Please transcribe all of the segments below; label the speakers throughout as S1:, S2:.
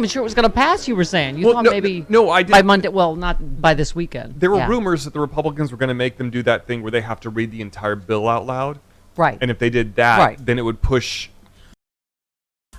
S1: even sure it was going to pass, you were saying. You thought maybe
S2: I didn't.
S1: by Monday. Well, not by this weekend.
S2: There were rumors that the Republicans were going to make them do that thing where they have to read the entire bill out loud.
S1: Right.
S2: And if they did that, then it would push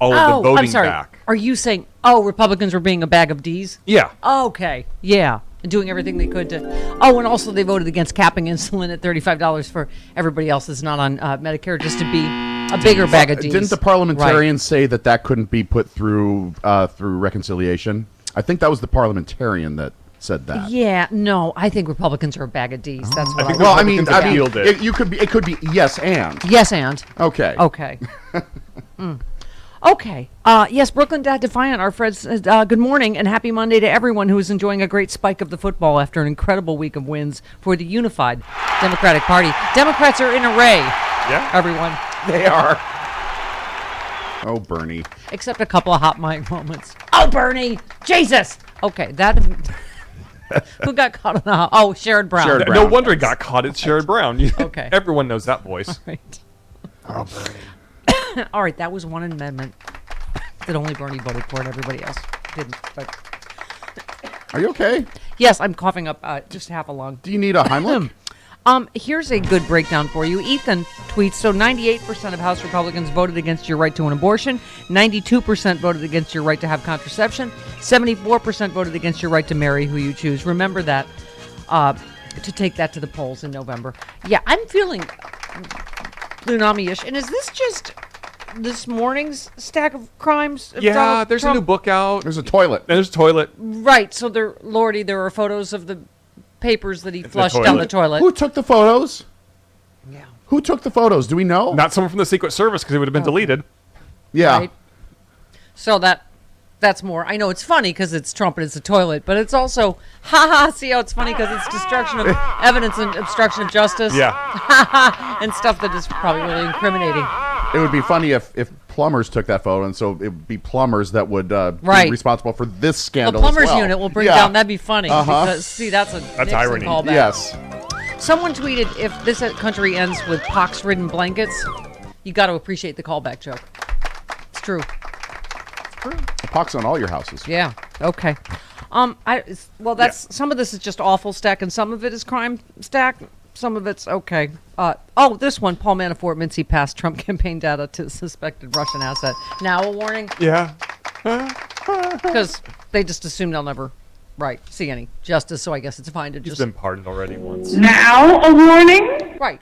S2: all of the voting
S1: I'm sorry.
S2: back.
S1: Are you saying, Republicans were being a bag of D's?
S2: Yeah.
S1: Okay. Yeah. And doing everything they could to. Oh, and also they voted against capping insulin at $35 for everybody else that's not on Medicare, just to be a bigger bag of D's.
S3: Didn't the parliamentarians say that couldn't be put through reconciliation? I think that was the parliamentarian that said that.
S1: Yeah, no, I think Republicans are a bag of D's. That's what I think.
S3: Well, I mean, it could be yes and.
S1: Yes and.
S3: Okay.
S1: Okay. Okay. Yes, Brooklyn Dad Defiant, our friends, good morning and happy Monday to everyone who is enjoying a great spike of the football after an incredible week of wins for the unified Democratic Party. Democrats are in array.
S2: Yeah.
S1: Everyone.
S3: They are. Oh, Bernie.
S1: Except a couple of hot mic moments. Oh, Bernie! Jesus! Okay, that... Who got caught on the... Oh, Sherrod Brown.
S3: Sherrod Brown.
S2: No wonder it got caught. It's Sherrod Brown.
S1: Okay.
S2: Everyone knows that voice.
S1: All right.
S3: Oh, Bernie.
S1: All right, that was one amendment that only Bernie voted for and everybody else didn't. But
S3: Are you okay?
S1: yes, I'm coughing up just half a lung.
S3: Do you need a Heimlich?
S1: Here's a good breakdown for you. Ethan tweets, so 98% of House Republicans voted against your right to an abortion, 92% voted against your right to have contraception, 74% voted against your right to marry who you choose. Remember that, to take that to the polls in November. Yeah, I'm feeling Lunami-ish. And is this just this morning's stack of crimes?
S2: Yeah, there's a new book out.
S3: There's a toilet.
S2: There's a toilet.
S1: Right, so there are photos of the papers that he flushed down the toilet.
S3: Who took the photos?
S1: Yeah.
S3: Who took the photos? Do we know?
S2: Not someone from the Secret Service because it would have been deleted.
S3: Yeah.
S1: Right? So that's more. I know it's funny because it's Trump and it's a toilet, but it's also, see how it's funny because it's destruction of evidence and obstruction of justice.
S2: Yeah.
S1: And stuff that is probably really incriminating.
S3: It would be funny if plumbers took that photo, and so it would be plumbers that would
S1: Right.
S3: be responsible for this
S1: The
S3: scandal.
S1: plumbers
S3: as well.
S1: unit will bring
S3: Yeah.
S1: down. That'd be funny.
S3: Uh-huh.
S1: Because, see, that's Nixon
S2: irony.
S1: callback.
S3: Yes.
S1: Someone tweeted, if this country ends with pox-ridden blankets, you got to appreciate the callback joke. It's true.
S3: A pox on all your houses.
S1: Yeah. Okay. Some of this is just awful stack, and some of it is crime stack. Some of it's okay. This one, Paul Manafort Mincy passed Trump campaign data to suspected Russian asset. Now a warning,
S2: Yeah.
S1: because they just assume they'll never, see any justice. So I guess it's fine to
S2: He's
S1: just
S2: been pardoned already once.
S4: Now a warning?
S1: right.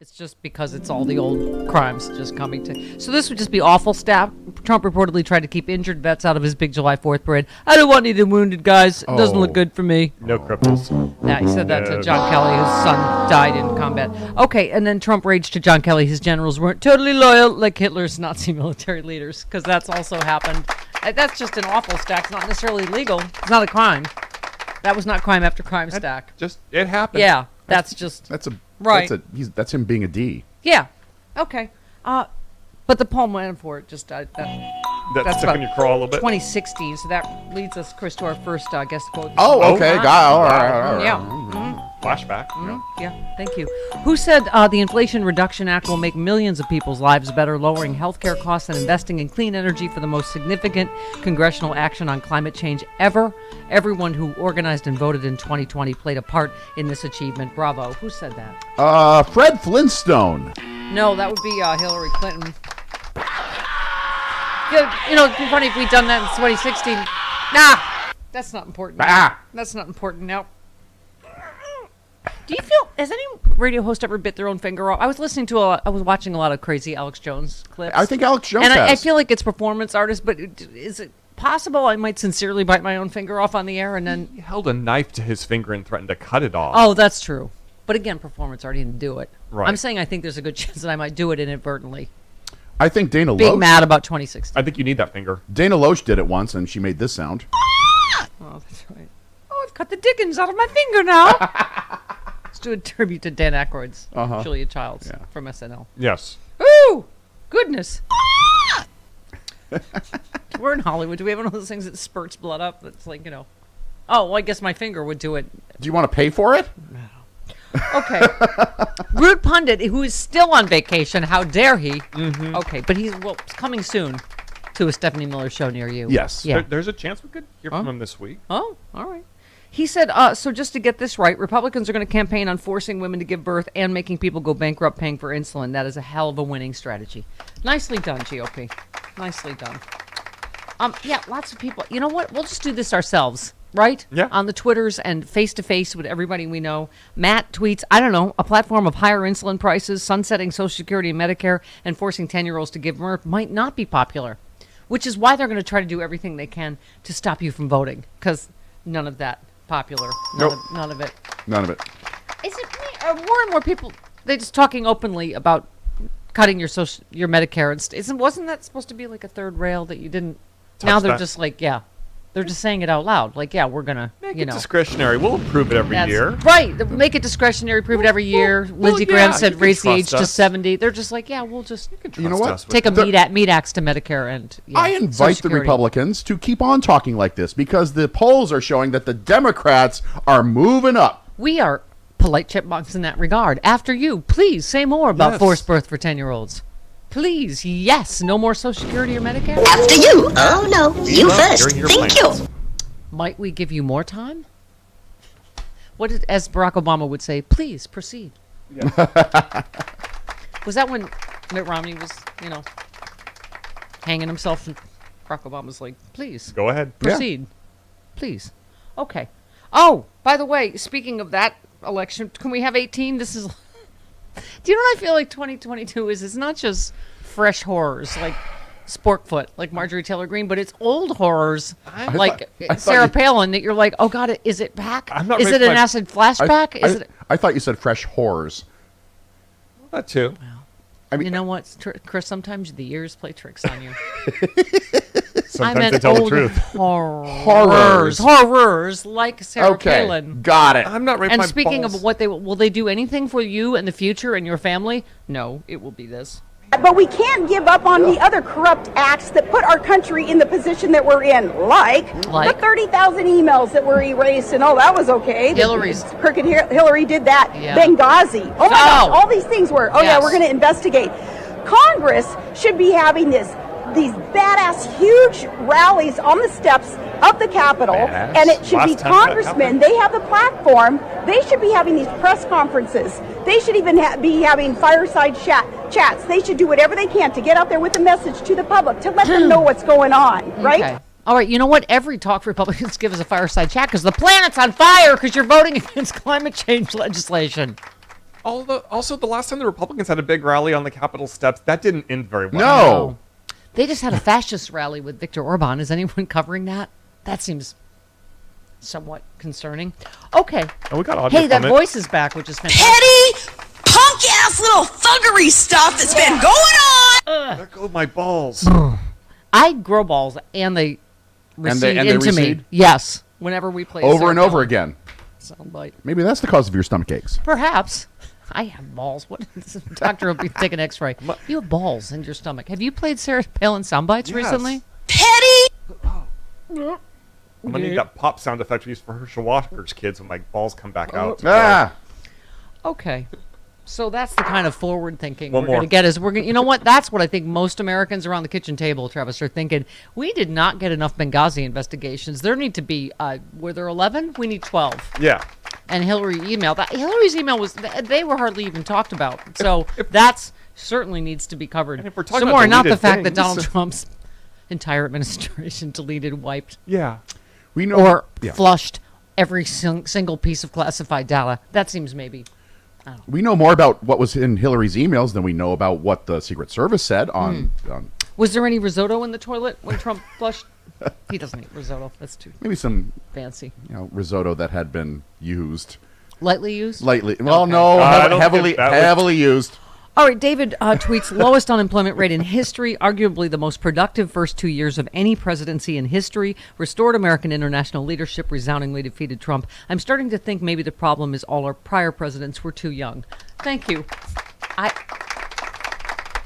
S1: It's just because it's all the old crimes just coming to. So this would just be awful staff. Trump reportedly tried to keep injured vets out of his big July 4th parade. I don't want any of the wounded guys. It doesn't look good for me.
S2: No cripples.
S1: Yeah, he said that to John Kelly, whose son died in combat. Okay, and then Trump raged to John Kelly his generals weren't totally loyal like Hitler's Nazi military leaders, because that's also happened. That's just an awful stack. It's not necessarily legal. It's not a crime. That was not crime after crime stack.
S2: It happened.
S1: Yeah, that's just... Right.
S3: That's him being a D.
S1: Yeah. Okay. But the Paul Manafort just
S2: That's
S1: about
S2: sticking your craw a little bit.
S1: 2016. So that leads us, Chris, to our first guest quote.
S3: Oh, okay. All right.
S1: Yeah.
S2: Flashback.
S1: Yeah. Thank you. Who said the Inflation Reduction Act will make millions of people's lives better, lowering healthcare costs and investing in clean energy for the most significant congressional action on climate change ever? Everyone who organized and voted in 2020 played a part in this achievement. Bravo. Who said that?
S3: Fred Flintstone.
S1: No, that would be Hillary Clinton. It'd be funny if we'd done that in 2016. Nah, that's not important. That's not important now. Do you feel, has any radio host ever bit their own finger off? I was watching a lot of crazy Alex Jones clips.
S3: I think Alex Jones
S1: and
S3: has.
S1: I feel like it's performance artist, but is it possible I might sincerely bite my own finger off on the air and then...
S2: He held a knife to his finger and threatened to cut it off.
S1: Oh, that's true. But again, performance art, he didn't do it.
S2: Right.
S1: I'm saying I think there's a good chance that I might do it inadvertently.
S3: I think Dana Loesch.
S1: Being mad about 2016.
S2: I think you need that finger.
S3: Dana Loesch did it once, and she made this sound.
S1: Oh, that's right. Oh, I've cut the dickens out of my finger now. Let's do a tribute to Dan Aykroyd's Julia Childs from SNL.
S2: Yes.
S1: Ooh, goodness. We're in Hollywood. Do we have one of those things that spurts blood up? That's like, oh, well, I guess my finger would do it.
S3: Do you want to pay for it?
S1: Okay. Rude pundit who is still on vacation. How dare he? Mm-hmm. Okay, but he's coming soon. to a Stephanie Miller show near you.
S3: Yes.
S1: Yeah.
S2: There's a chance we could hear from him this week.
S1: Oh, all right. He said, so just to get this right, Republicans are going to campaign on forcing women to give birth and making people go bankrupt paying for insulin. That is a hell of a winning strategy. Nicely done, GOP. Nicely done. Yeah, lots of people. You know what? We'll just do this ourselves, right?
S2: Yeah.
S1: On the Twitters and face-to-face with everybody we know. Matt tweets, I don't know, a platform of higher insulin prices, sunsetting Social Security and Medicare, and forcing 10-year-olds to give birth might not be popular, which is why they're going to try to do everything they can to stop you from voting, because none of that popular. None of it.
S3: None of it.
S1: Is it me? Are more and more people they just talking openly about cutting your Medicare and wasn't that supposed to be like a third rail that you didn't? Now they're just like, yeah, they're just saying it out loud. Like, yeah, we're gonna
S2: Make it discretionary. We'll approve it every year.
S1: Right. Make it discretionary. Prove it every year. Lindsey Graham said
S2: you
S1: raise the
S2: can
S1: age
S2: trust
S1: to
S2: us.
S1: 70. They're just like, yeah, we'll just
S3: You know what?
S2: Trust us with
S1: take a
S2: that.
S1: meat axe to Medicare and
S3: I
S1: Social
S3: invite the
S1: Security.
S3: Republicans to keep on talking like this because the polls are showing that the Democrats are moving up.
S1: We are polite chipmunks in that regard. After you, please say more about
S2: Yes.
S1: forced birth for 10-year-olds. Please, yes. No more Social Security or Medicare?
S5: After you. Oh, no. You
S2: love
S5: first.
S2: hearing your
S5: Thank
S2: plans.
S5: you.
S1: Might we give you more time? As Barack Obama would say, please proceed. Was that when Mitt Romney was, hanging himself? And Barack Obama's like, please
S2: Go ahead.
S1: proceed. Please. Okay. Oh, by the way, speaking of that election, can we have 18? This is. Do you know what I feel like 2022 is? It's not just fresh horrors like Sporkfoot, like Marjorie Taylor Greene, but it's old horrors like Sarah Palin that you're like, oh God, is it back?
S2: I'm not
S1: Is
S2: ready
S1: it
S2: for
S1: an
S2: my-
S1: acid flashback? Is it?
S3: I thought you said fresh horrors.
S2: That too.
S3: I mean,
S1: You know what, Chris? Sometimes the years play tricks on you.
S2: Sometimes they tell the
S1: old
S2: truth.
S1: horrors like Sarah
S3: okay,
S1: Palin.
S3: got it.
S2: I'm not ready for
S1: And
S2: my
S1: speaking
S2: balls.
S1: of what will they do anything for you in the future and your family? No, it will be this.
S6: But we can't give up on the other corrupt acts that put our country in the position that we're in, like the 30,000 emails that were erased, and that was okay.
S1: Hillary's.
S6: Crooked Hillary did that.
S1: Yeah.
S6: Benghazi. Oh my gosh,
S1: Oh.
S6: all these things were, yeah,
S1: Yes.
S6: we're going to investigate. Congress should be having these badass huge rallies on the steps of the Capitol,
S2: Badass?
S6: and it should be
S2: Last time that
S6: congressmen.
S2: happened?
S6: They have the platform. They should be having these press conferences. They should even be having fireside chats. They should do whatever they can to get out there with a message to the public to let them know what's going on, right?
S1: Okay. All right. You know what? Every talk Republicans give is a fireside chat because the planet's on fire because you're voting against climate change legislation.
S2: Also, the last time the Republicans had a big rally on the Capitol steps, that didn't end very well.
S3: No.
S1: They just had a fascist rally with Viktor Orban. Is anyone covering that? That seems somewhat concerning. Okay.
S2: And we got audio
S1: Hey, that
S2: from it.
S1: voice is back, which is fantastic.
S5: Petty, punk-ass little thuggery stuff that's been going on.
S2: There go my balls.
S1: I grow balls and they recede
S3: and they
S1: into me.
S3: recede?
S1: Yes. Whenever we play
S3: Over and
S1: Sarah
S3: over
S1: Palin
S3: again.
S1: soundbite.
S3: Maybe that's the cause of your stomach aches.
S1: Perhaps. I have balls. What? Doctor will be taking an X-ray. You have balls in your stomach. Have you played Sarah Palin soundbites
S2: Yes.
S1: recently?
S5: Petty.
S2: I'm gonna need that pop sound effect we use for Herschel Walker's kids when my balls come back out.
S1: Okay. So that's the kind of forward thinking
S2: One
S1: we're going to
S2: more.
S1: get. Is we're going. You know what? That's what I think most Americans around the kitchen table, Travis, are thinking. We did not get enough Benghazi investigations. There need to be. Were there 11? We need 12.
S2: Yeah.
S1: And Hillary's email was. They were hardly even talked about. So that's certainly needs to be covered.
S2: And if we're talking
S1: some
S2: about
S1: more, not the
S2: deleted
S1: fact that
S2: things-
S1: Donald Trump's entire administration deleted, wiped,
S2: Yeah.
S3: We know.
S1: or
S3: yeah.
S1: flushed every single piece of classified data. That seems maybe.
S3: We know more about what was in Hillary's emails than we know about what the Secret Service said on
S1: Was there any risotto in the toilet when Trump flushed? He doesn't eat risotto. That's too
S3: maybe some
S1: fancy.
S3: risotto that had been used
S1: Lightly used?
S3: lightly. Well,
S1: Okay.
S3: no,
S2: I don't
S3: heavily
S2: think that was-
S3: heavily used.
S1: All right, David tweets, lowest unemployment rate in history, arguably the most productive first 2 years of any presidency in history, restored American international leadership, resoundingly defeated Trump. I'm starting to think maybe the problem is all our prior presidents were too young. Thank you.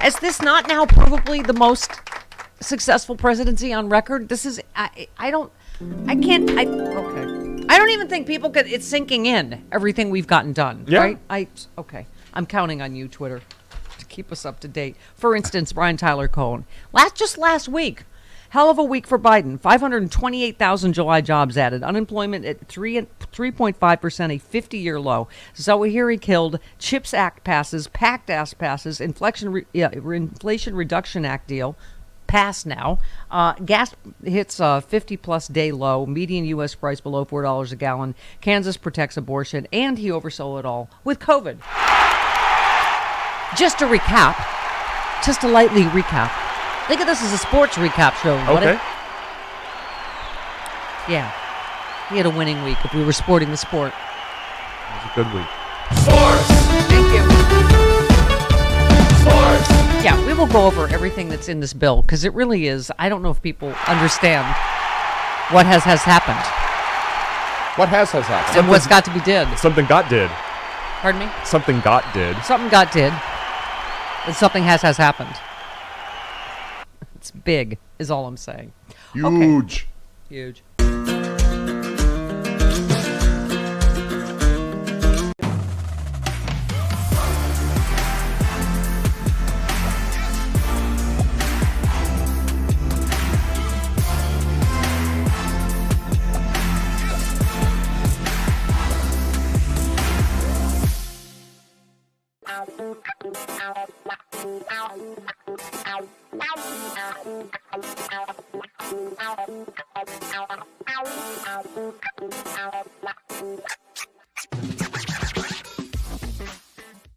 S1: Is this not now probably the most successful presidency on record? This is, okay. I don't even think people could, it's sinking in, everything we've gotten done,
S2: Yeah.
S1: right? Okay. I'm counting on you, Twitter, to keep us up to date. For instance, Brian Tyler Cohen. Just last week, Hell of a week for Biden. 528,000 July jobs added. Unemployment at 3.5%, a 50-year low. Zawahiri killed. CHIPS Act passes. PACT Act passes. Inflation Reduction Act deal. Pass now. Gas hits a 50-plus day low. Median U.S. price below $4 a gallon. Kansas protects abortion. And he oversaw it all with COVID. Just to recap, just to lightly recap. Think of this as a sports recap show.
S2: Okay.
S1: Yeah. He had a winning week if we were sporting the sport.
S2: It was a good week.
S1: Thank you. Yeah, we will go over everything that's in this bill because it really is. I don't know if people understand what has happened
S3: What has happened?
S1: and what's got to be did.
S2: Something got did.
S1: Pardon me?
S2: Something got did.
S1: Something got did, and something has happened. It's big, is all I'm saying.
S3: Huge.
S1: Huge.